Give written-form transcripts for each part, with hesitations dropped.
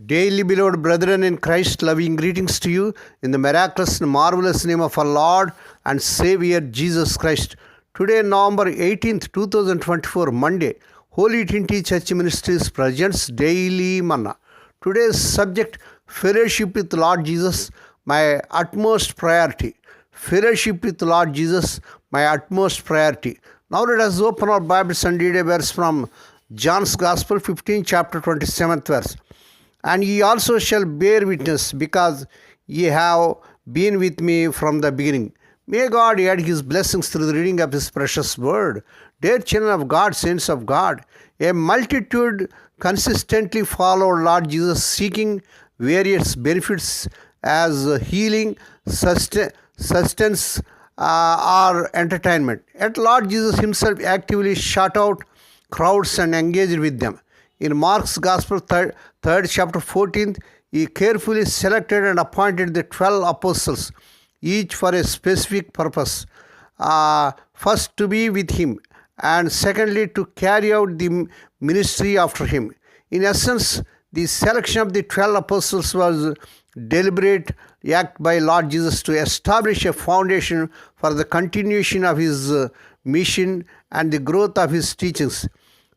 Daily beloved brethren in Christ, loving greetings to you in the miraculous and marvelous name of our Lord and Savior Jesus Christ. Today, November 18th, 2024, Monday, Holy Trinity Church Ministries presents Daily Manna. Today's subject, Fellowship with Lord Jesus, my utmost priority. Fellowship with Lord Jesus, my utmost priority. Now let us open our Bibles and read a verse from John's Gospel, 15th chapter, 27th verse. And ye also shall bear witness, because ye have been with me from the beginning. May God add His blessings through the reading of His precious word. Dear children of God, saints of God, a multitude consistently followed Lord Jesus, seeking various benefits as healing, sustenance, or entertainment. Yet Lord Jesus Himself actively shut out crowds and engaged with them. In Mark's Gospel, 3rd chapter 14th, He carefully selected and appointed the 12 apostles, each for a specific purpose. First, to be with Him, and secondly, to carry out the ministry after Him. In essence, the selection of the 12 apostles was deliberate act by Lord Jesus to establish a foundation for the continuation of His mission and the growth of His teachings.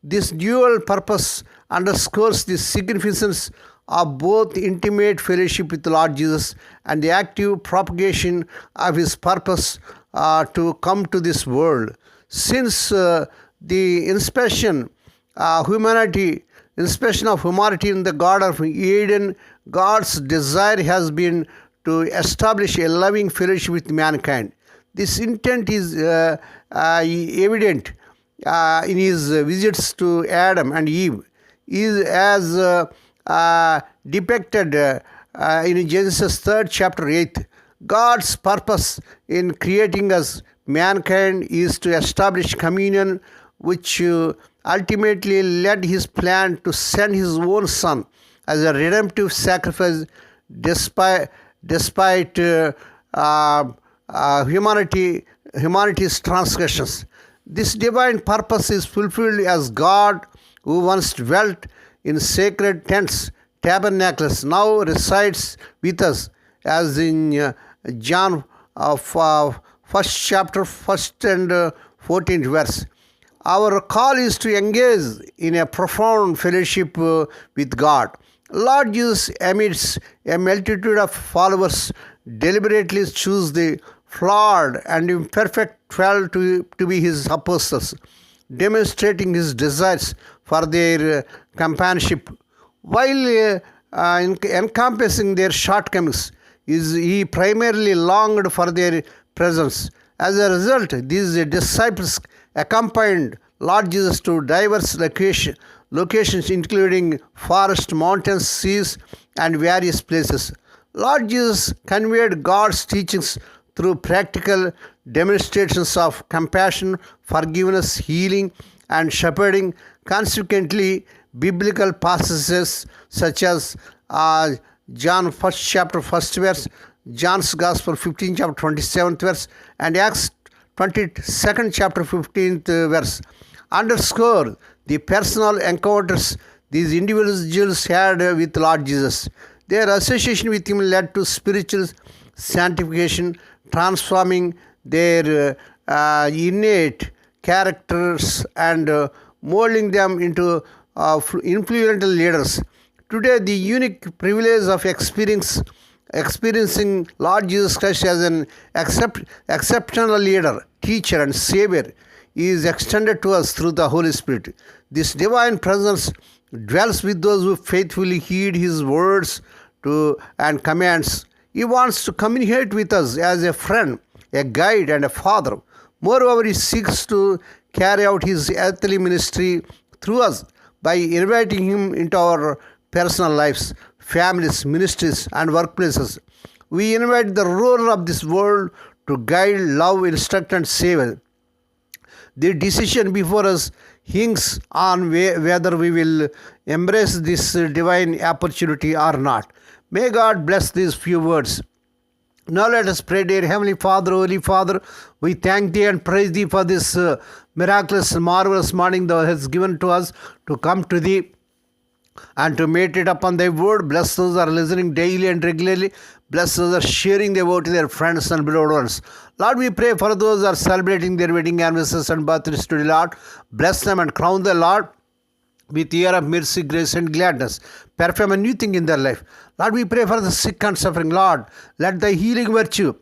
This dual purpose underscores the significance of both intimate fellowship with the Lord Jesus and the active propagation of His purpose to come to this world. Since the inspection of humanity in the Garden of Eden, God's desire has been to establish a loving fellowship with mankind. This intent is evident in His visits to Adam and Eve, as depicted in Genesis 3rd chapter 8. God's purpose in creating us, mankind, is to establish communion, which ultimately led His plan to send His own Son as a redemptive sacrifice despite humanity's transgressions. This divine purpose is fulfilled as God, who once dwelt in sacred tents, tabernacles, now resides with us, as in John 1st chapter, 1st and 14th verse. Our call is to engage in a profound fellowship with God. Lord Jesus, amidst a multitude of followers, deliberately choose the flawed and imperfect 12 to be His apostles, demonstrating His desires for their companionship. While encompassing their shortcomings, He primarily longed for their presence. As a result, these disciples accompanied Lord Jesus to diverse locations including forests, mountains, seas, and various places. Lord Jesus conveyed God's teachings through practical demonstrations of compassion, forgiveness, healing, and shepherding. Consequently, biblical passages such as John 1st chapter 1st verse, John's Gospel 15th chapter 27th verse, and Acts 22nd chapter 15th verse underscore the personal encounters these individuals had with Lord Jesus. Their association with Him led to spiritual sanctification, transforming their innate characters and molding them into influential leaders. Today, the unique privilege of experiencing Lord Jesus Christ as an exceptional leader, teacher, and Savior is extended to us through the Holy Spirit. This divine presence dwells with those who faithfully heed His words and commands. He wants to communicate with us as a friend, a guide, and a father. Moreover, He seeks to carry out His earthly ministry through us by inviting Him into our personal lives, families, ministries, and workplaces. We invite the ruler of this world to guide, love, instruct, and save. The decision before us hinges on whether we will embrace this divine opportunity or not. May God bless these few words. Now let us pray. Dear Heavenly Father, Holy Father, we thank Thee and praise Thee for this miraculous, marvelous morning Thou hast given to us to come to Thee and to meditate upon thy word. Bless those who are listening daily and regularly. Bless those who are sharing their word to their friends and beloved ones. Lord, we pray for those who are celebrating their wedding anniversaries and birthdays today, Lord. Bless them and crown them, Lord, with year of mercy, grace and gladness. Perform a new thing in their life. Lord, we pray for the sick and suffering. Lord, let thy healing virtue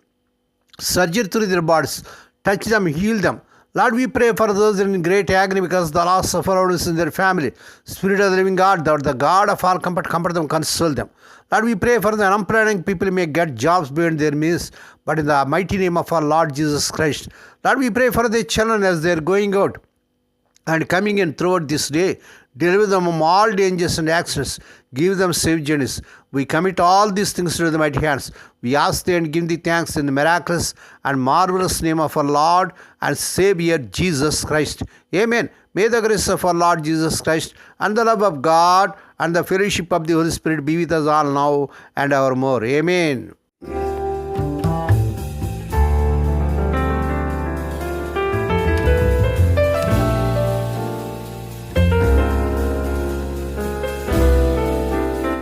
surgery through their bodies. Touch them, heal them. Lord, we pray for those in great agony because of the loss of loved ones in their family. Spirit of the living God, thou art the God of all comfort, comfort them, console them. Lord, we pray for the unemployed people may get jobs beyond their means, but in the mighty name of our Lord Jesus Christ. Lord, we pray for the children as they are going out and coming in throughout this day. Deliver them from all dangers and accidents. Give them safe journeys. We commit all these things to the mighty hands. We ask thee and give thee thanks in the miraculous and marvelous name of our Lord and Savior Jesus Christ. Amen. May the grace of our Lord Jesus Christ and the love of God and the fellowship of the Holy Spirit be with us all now and evermore. Amen.